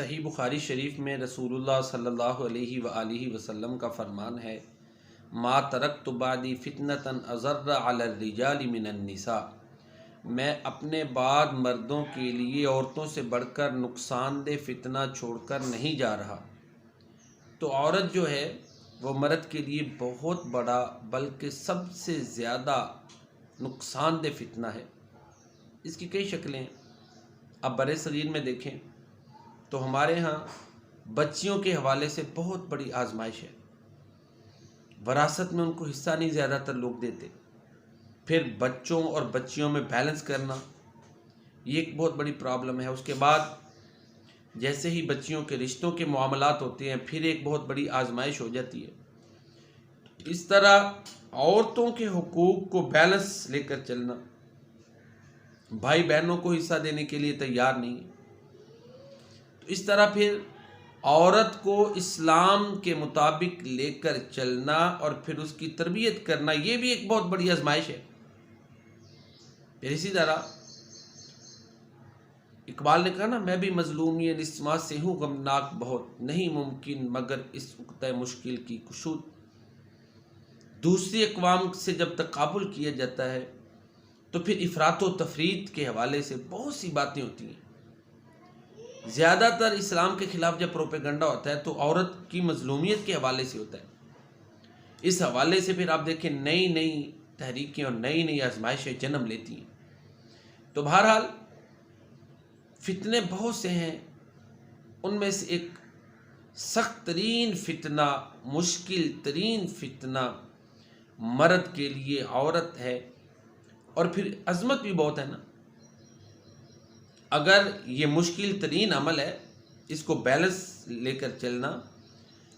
صحیح بخاری شریف میں رسول اللہ صلی اللہ علیہ وآلہ وسلم کا فرمان ہے، ما ترکت بعدی فتنة اضر علی الرجال من النساء، میں اپنے بعد مردوں کے لیے عورتوں سے بڑھ کر نقصان دہ فتنہ چھوڑ کر نہیں جا رہا۔ تو عورت جو ہے وہ مرد کے لیے بہت بڑا بلکہ سب سے زیادہ نقصان دہ فتنہ ہے۔ اس کی کئی شکلیں ہیں۔ اب برِ صغیر میں دیکھیں تو ہمارے ہاں بچیوں کے حوالے سے بہت بڑی آزمائش ہے۔ وراثت میں ان کو حصہ نہیں زیادہ تر لوگ دیتے۔ پھر بچوں اور بچیوں میں بیلنس کرنا، یہ ایک بہت بڑی پرابلم ہے۔ اس کے بعد جیسے ہی بچیوں کے رشتوں کے معاملات ہوتے ہیں، پھر ایک بہت بڑی آزمائش ہو جاتی ہے۔ اس طرح عورتوں کے حقوق کو بیلنس لے کر چلنا، بھائی بہنوں کو حصہ دینے کے لیے تیار نہیں ہے، تو اس طرح پھر عورت کو اسلام کے مطابق لے کر چلنا اور پھر اس کی تربیت کرنا، یہ بھی ایک بہت بڑی آزمائش ہے۔ پھر اسی طرح اقبال نے کہا نا، میں بھی مظلومی نسواں سے ہوں غمناک بہت، نہیں ممکن مگر اس نقطۂ مشکل کی کشود۔ دوسری اقوام سے جب تقابل کیا جاتا ہے تو پھر افراط و تفریط کے حوالے سے بہت سی باتیں ہوتی ہیں۔ زیادہ تر اسلام کے خلاف جب پروپیگنڈا ہوتا ہے تو عورت کی مظلومیت کے حوالے سے ہوتا ہے۔ اس حوالے سے پھر آپ دیکھیں نئی نئی تحریکیں اور نئی نئی آزمائشیں جنم لیتی ہیں۔ تو بہرحال فتنے بہت سے ہیں، ان میں سے ایک سخت ترین فتنہ، مشکل ترین فتنہ مرد کے لیے عورت ہے، اور پھر عظمت بھی بہت ہے نا۔ اگر یہ مشکل ترین عمل ہے، اس کو بیلنس لے کر چلنا،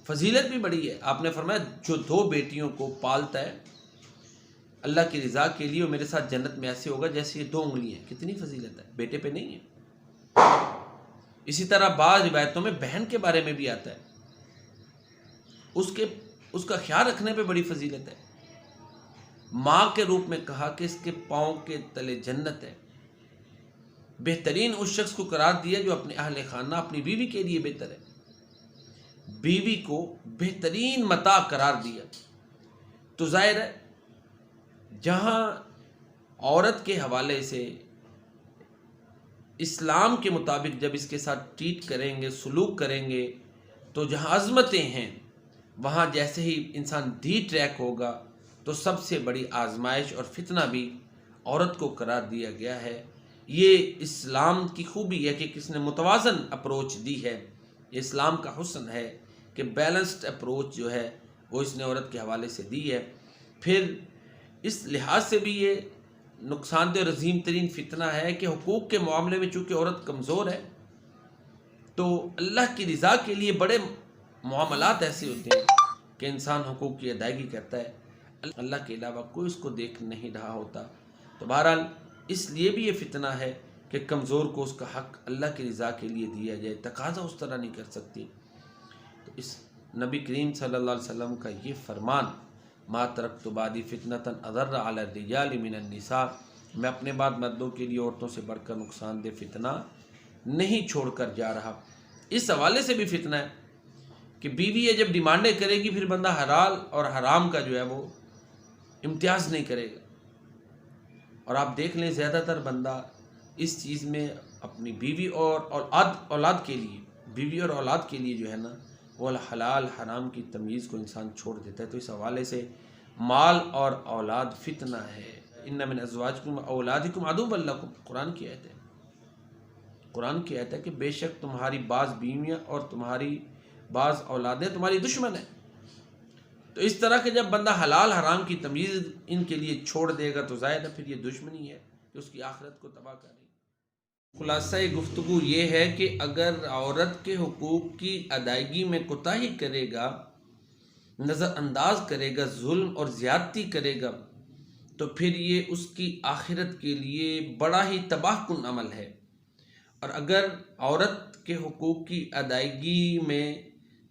فضیلت بھی بڑی ہے۔ آپ نے فرمایا جو 2 بیٹیوں کو پالتا ہے اللہ کی رضا کے لیے، وہ میرے ساتھ جنت میں ایسے ہوگا جیسے یہ 2 انگلیاں ہیں۔ کتنی فضیلت ہے، بیٹے پہ نہیں ہے۔ اسی طرح بعض روایتوں میں بہن کے بارے میں بھی آتا ہے، اس کا خیال رکھنے پہ بڑی فضیلت ہے۔ ماں کے روپ میں کہا کہ اس کے پاؤں کے تلے جنت ہے۔ بہترین اس شخص کو قرار دیا جو اپنے اہل خانہ، اپنی بیوی کے لیے بہتر ہے۔ بیوی کو بہترین متاع قرار دیا۔ تو ظاہر ہے جہاں عورت کے حوالے سے اسلام کے مطابق جب اس کے ساتھ ٹریٹ کریں گے، سلوک کریں گے، تو جہاں عظمتیں ہیں وہاں جیسے ہی انسان ڈی ٹریک ہوگا تو سب سے بڑی آزمائش اور فتنہ بھی عورت کو قرار دیا گیا ہے۔ یہ اسلام کی خوبی ہے کہ کس نے متوازن اپروچ دی ہے۔ یہ اسلام کا حسن ہے کہ بیلنسڈ اپروچ جو ہے وہ اس نے عورت کے حوالے سے دی ہے۔ پھر اس لحاظ سے بھی یہ نقصان دہ اور عظیم ترین فتنہ ہے کہ حقوق کے معاملے میں چونکہ عورت کمزور ہے، تو اللہ کی رضا کے لیے بڑے معاملات ایسے ہوتے ہیں کہ انسان حقوق کی ادائیگی کرتا ہے، اللہ کے علاوہ کوئی اس کو دیکھ نہیں رہا ہوتا۔ تو بہرحال اس لیے بھی یہ فتنہ ہے کہ کمزور کو اس کا حق اللہ کی رضا کے لیے دیا جائے، تقاضا اس طرح نہیں کر سکتی۔ تو اس نبی کریم صلی اللہ علیہ وسلم کا یہ فرمان، ما ترکت بعدی فتنة اضر علی الرجال من النساء، میں اپنے بعد مردوں کے لیے عورتوں سے بڑھ کر نقصان دہ فتنہ نہیں چھوڑ کر جا رہا۔ اس حوالے سے بھی فتنہ ہے کہ بیوی یہ جب ڈیمانڈیں کرے گی، پھر بندہ حلال اور حرام کا جو ہے وہ امتیاز نہیں کرے گا۔ اور آپ دیکھ لیں زیادہ تر بندہ اس چیز میں اپنی بیوی اور اولاد کے لیے جو ہے نا، وہ حلال حرام کی تمیز کو انسان چھوڑ دیتا ہے۔ تو اس حوالے سے مال اور اولاد فتنہ ہے۔ ان من ازواجکم اولادکم عدو لکم، قرآن کی آیت ہے۔ قرآن کی آیت ہے کہ بے شک تمہاری بعض بیویاں اور تمہاری بعض اولادیں تمہاری دشمن ہیں۔ تو اس طرح کہ جب بندہ حلال حرام کی تمیز ان کے لیے چھوڑ دے گا تو ظاہر ہے پھر یہ دشمنی ہے کہ اس کی آخرت کو تباہ کرے گی۔ خلاصہ گفتگو یہ ہے کہ اگر عورت کے حقوق کی ادائیگی میں کوتاہی کرے گا، نظر انداز کرے گا، ظلم اور زیادتی کرے گا، تو پھر یہ اس کی آخرت کے لیے بڑا ہی تباہ کن عمل ہے۔ اور اگر عورت کے حقوق کی ادائیگی میں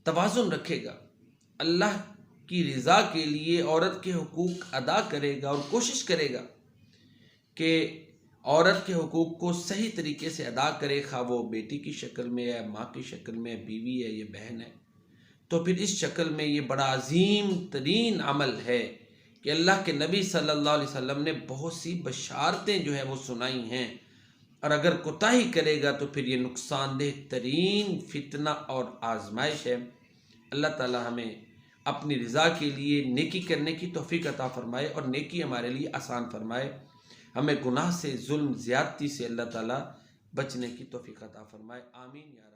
توازن رکھے گا، اللہ کی رضا کے لیے عورت کے حقوق ادا کرے گا اور کوشش کرے گا کہ عورت کے حقوق کو صحیح طریقے سے ادا کرے، خواہ وہ بیٹی کی شکل میں ہے، ماں کی شکل میں، بیوی ہے یا بہن ہے، تو پھر اس شکل میں یہ بڑا عظیم ترین عمل ہے کہ اللہ کے نبی صلی اللہ علیہ وسلم نے بہت سی بشارتیں جو ہے وہ سنائی ہیں، اور اگر کوتاہی کرے گا تو پھر یہ نقصان دہ ترین فتنہ اور آزمائش ہے۔ اللہ تعالی ہمیں اپنی رضا کے لیے نیکی کرنے کی توفیق عطا فرمائے اور نیکی ہمارے لیے آسان فرمائے، ہمیں گناہ سے، ظلم، زیادتی سے اللہ تعالی بچنے کی توفیق عطا فرمائے، آمین یا